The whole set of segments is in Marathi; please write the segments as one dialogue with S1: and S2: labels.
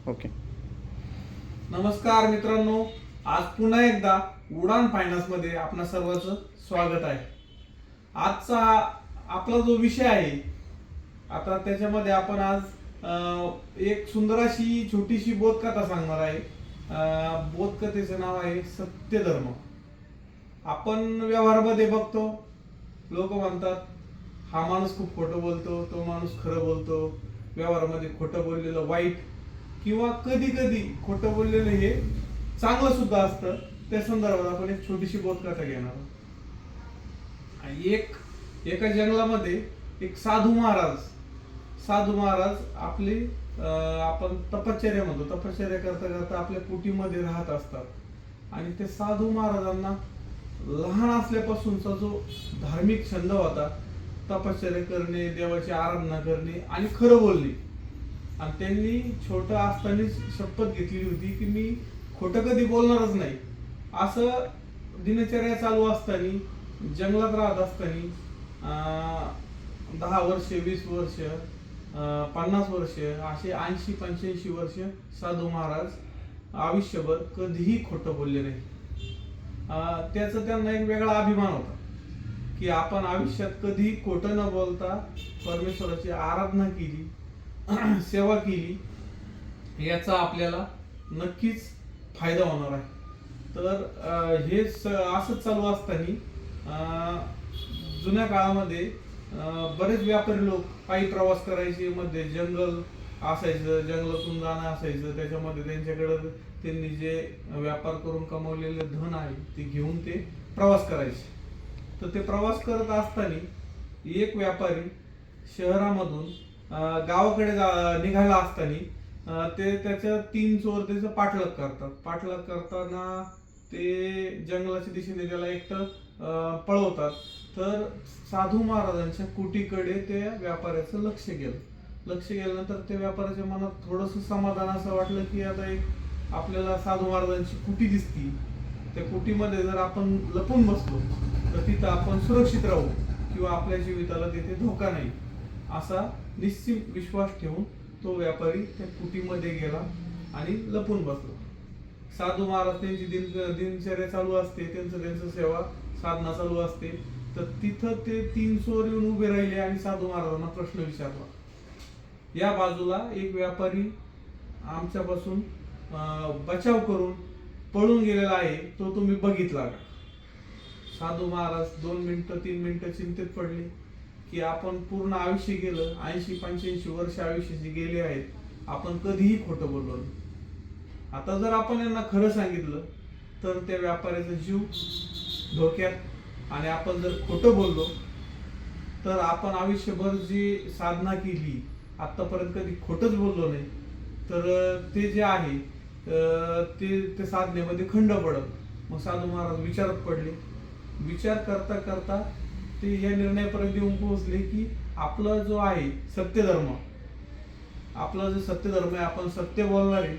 S1: ओके.
S2: नमस्कार मित्रांनो, आज पुन्हा एकदा उडान फायनान्स मध्ये आपणा सर्वांचं स्वागत आहे. आजचा आपला जो विषय आहे, आता त्याच्यामध्ये आपण आज एक सुंदर अशी छोटीशी बोधकथा सांगणार आहे. बोधकथेचं नाव आहे सत्यधर्म. आपण व्यवहारामध्ये बघतो, लोक म्हणतात हा माणूस खूप खोटं बोलतो, तो माणूस खरं बोलतो. व्यवहारामध्ये खोटं बोललेलं वाईट किंवा कधी कधी खोटं बोललेलं हे चांगलं सुद्धा असतं. त्या संदर्भात आपण एक छोटीशी बोधकथा घेणार आहोत. एका जंगलामध्ये एक साधू महाराज आपली आपण तपश्चर्या म्हणतो, तपश्चर्या करता करता आपल्या कुटीमध्ये राहत असतात. आणि ते साधू महाराजांना लहान असल्यापासूनचा जो धार्मिक छंद होता, तपश्चर्या करणे, देवाची आराधना करणे आणि खरं बोलणे. आणि त्यांनी छोटं असताना शपथ घेतली होती की मी खोटं कधी बोलणारच नाही. असं दिनचर्या चालू असताना, जंगलात राहत असताना 10 वर्ष, 20 वर्ष, 50 वर्ष, असे 80-85 वर्ष साधू महाराज आयुष्यभर कधीही खोटं बोलले नाही. त्याचा त्यांना एक वेगळा अभिमान होता की आपण आयुष्यात कधी खोटं न बोलता परमेश्वराची आराधना केली, सेवा केली, याचा आपल्याला नक्कीच फायदा होणार आहे. तर हे असंच चालू असताना जुन्या काळामध्ये बरेच व्यापारी लोक पायी प्रवास करायचे. मध्ये जंगल असायचं, जंगलातून जाणं असायचं. त्याच्यामध्ये त्यांच्याकडे त्यांनी जे व्यापार करून कमवलेले धन आहे ते घेऊन ते प्रवास करायचे. तर ते प्रवास करत असताना एक व्यापारी शहरामधून गावाकडे निघाला असताना ते त्याच्या 3 चोर त्याचं पाठलाग करतात. पाठलाग करताना ते जंगलाच्या दिशेने त्याला एकटं पळवतात. तर साधू महाराजांच्या कुटीकडे त्या व्यापाऱ्याचं लक्ष गेल्यानंतर त्या व्यापाऱ्याच्या मनात थोडंसं समाधान असं वाटलं की आता एक आपल्याला साधू महाराजांची कुटी दिसती. त्या कुटीमध्ये जर आपण लपून बसलो तर तिथं आपण सुरक्षित राहू किंवा आपल्या जीविताला तिथे धोका नाही, असा निश्चित विश्वास ठेवून तो व्यापारी त्या कुटीमध्ये गेला आणि लपून बसला. साधू महाराज त्यांची दिनचर्या चालू असते, त्यांचं सेवा साधना चालू असते. तर तिथं ते 3 चोर येऊन उभे राहिले आणि साधू महाराजांना प्रश्न विचारला. या बाजूला एक व्यापारी आमच्यापासून बचाव करून पळून गेलेला आहे, तो तुम्ही बघितला का? साधू महाराज 2 मिनिटं 3 मिनिटं चिंतेत पडले की आपण पूर्ण आयुष्य गेलं, 80-85 वर्ष आयुष्याची गेले आहेत, आपण कधीही खोटं बोललो नाही. आता जर आपण यांना खरं सांगितलं तर त्या व्यापाऱ्याचा जीव धोक्यात. आणि आपण जर खोटं बोललो तर आपण आयुष्यभर जी साधना केली, आतापर्यंत कधी खोटंच बोललो नाही, तर ते जे आहे ते साधनेमध्ये खंड पडत. मग साधू महाराज विचारात पडले. विचार करता करता ते या निर्णयापर्यंत येऊन पोहोचले की आपला जो आहे सत्यधर्म, आपला जो सत्यधर्म आहे, आपण सत्य बोलणार आहे.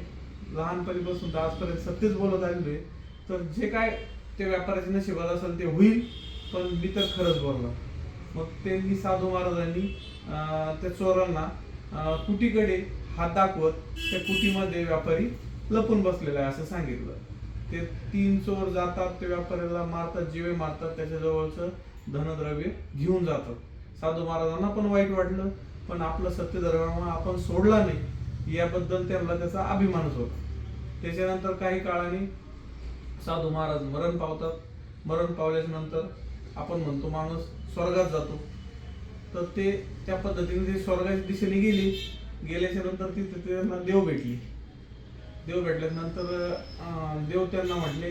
S2: लहानपणीपासून तर आजपर्यंत सत्यच बोलत आलेलोय. तर जे काय ते व्यापाऱ्याच्या नशिबात असेल ते होईल, पण मी तर खरंच बोलणार. मग त्यांनी साधू महाराजांनी त्या चोरांना कुटीकडे हात दाखवत त्या कुटीमध्ये व्यापारी लपून बसलेला आहे असं सांगितलं. ते 3 चोर जातात, त्या व्यापाऱ्याला मारतात, जीवे मारतात, त्याच्या जवळचं धनद्रव्य घेऊन जातात. साधू महाराजांना पण वाईट वाटलं, पण आपलं सत्यधर्म आपण सोडला नाही याबद्दल त्यांना त्याचा अभिमानच होता. त्याच्यानंतर काही काळाने साधू महाराज मरण पावतात. मरण पावल्याच्या नंतर आपण म्हणतो माणूस स्वर्गात जातो. तर ते त्या पद्धतीने ते स्वर्गाच्या दिशेने गेल्याच्या नंतर तिथे त्यांना देव भेटल्यानंतर देव त्यांना म्हटले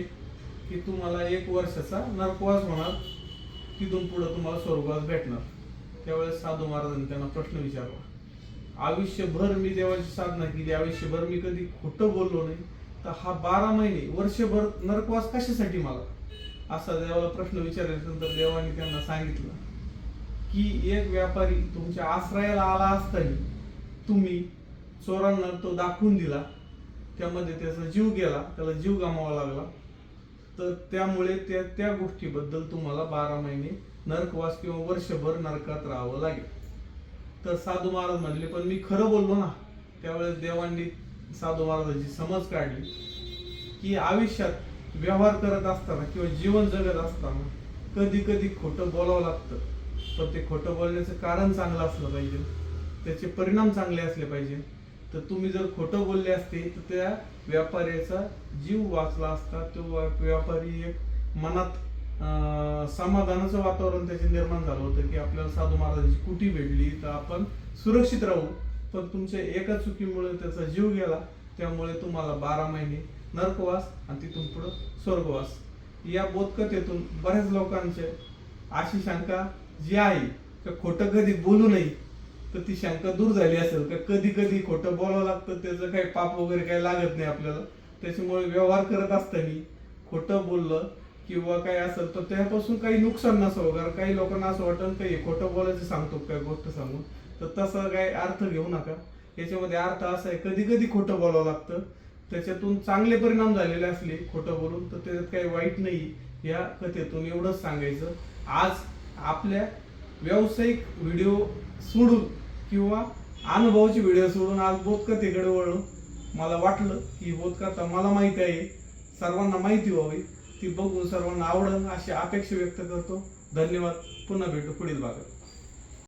S2: की तुम्हाला 1 वर्षाचा नरकवास होणार, तिथून पुढे तुम्हाला स्वर्गवास भेटणार. त्यावेळेस साधू महाराजांनी त्यांना प्रश्न विचारला, आयुष्यभर मी देवाची साधना केली, आयुष्यभर मी कधी खोटं बोललो नाही, तर हा 12 महिने वर्षभर नरकवास कशासाठी मला? असा देवाला प्रश्न विचारल्यानंतर देवाने त्यांना सांगितलं की एक व्यापारी तुमच्या आश्रयाला आला असताना तुम्ही चोरांना तो दाखवून दिला, त्यामध्ये त्याचा जीव गेला, त्याला जीव गमावा लागला. तर त्यामुळे त्या गोष्टीबद्दल तुम्हाला 12 महिने नरकवास किंवा वर्षभर नरकात राहावं लागेल. तर साधू महाराज म्हणले, पण मी खरं बोललो ना. त्यावेळेस देवांनी साधू महाराजांची समज काढली की आयुष्यात व्यवहार करत असताना किंवा जीवन जगत असताना कधी कधी खोटं बोलावं लागतं, पण ते खोटं बोलण्याचं कारण चांगलं असलं पाहिजे, त्याचे परिणाम चांगले असले पाहिजे. तर तुम्ही जर खोटं बोलले असते तर त्या व्यापाऱ्याचा जीव वाचला असता. तो व्यापारी एक मनात समाधानाचं वातावरण त्याचे निर्माण झालं होतं की आपल्याला साधू महाराजांची कुटी भेटली तर आपण सुरक्षित राहू. पण तुमच्या एका चुकीमुळे त्याचा जीव गेला, त्यामुळे तुम्हाला 12 महिने नरकवास आणि तिथून पुढे स्वर्गवास. या बोधकथेतून बऱ्याच लोकांचे अशी शंका जी आहे का खोटं कधी बोलू नये, तर ती शंका दूर झाली असेल का कधी कधी खोटं बोलावं लागतं, त्याचं काही पाप वगैरे काही लागत नाही आपल्याला. त्याच्यामुळे व्यवहार करत असताना खोटं बोललं किंवा काय असेल तर त्यापासून काही नुकसान नसावं. कारण काही लोकांना असं वाटतं काही खोटं बोलायचं सांगतो काय गोष्ट सांगून, तर तसा काही अर्थ घेऊ नका. याच्यामध्ये अर्थ असा आहे कधी कधी खोटं बोलावं लागतं, त्याच्यातून चांगले परिणाम झालेले असले खोटं बोलून तर त्याच्यात काही वाईट नाही. या कथेतून एवढंच सांगायचं. आज आपल्या व्यावसायिक व्हिडिओ सोडून किंवा अनुभवाची व्हिडिओ सोडून आज बोधकथेकडे वळलो. मला वाटलं की बोधकथा मला माहिती आहे, सर्वांना माहिती व्हावी, ती बघून सर्वांना आवडेल अशी अपेक्षा व्यक्त करतो. धन्यवाद. पुन्हा भेटू पुढील भागात.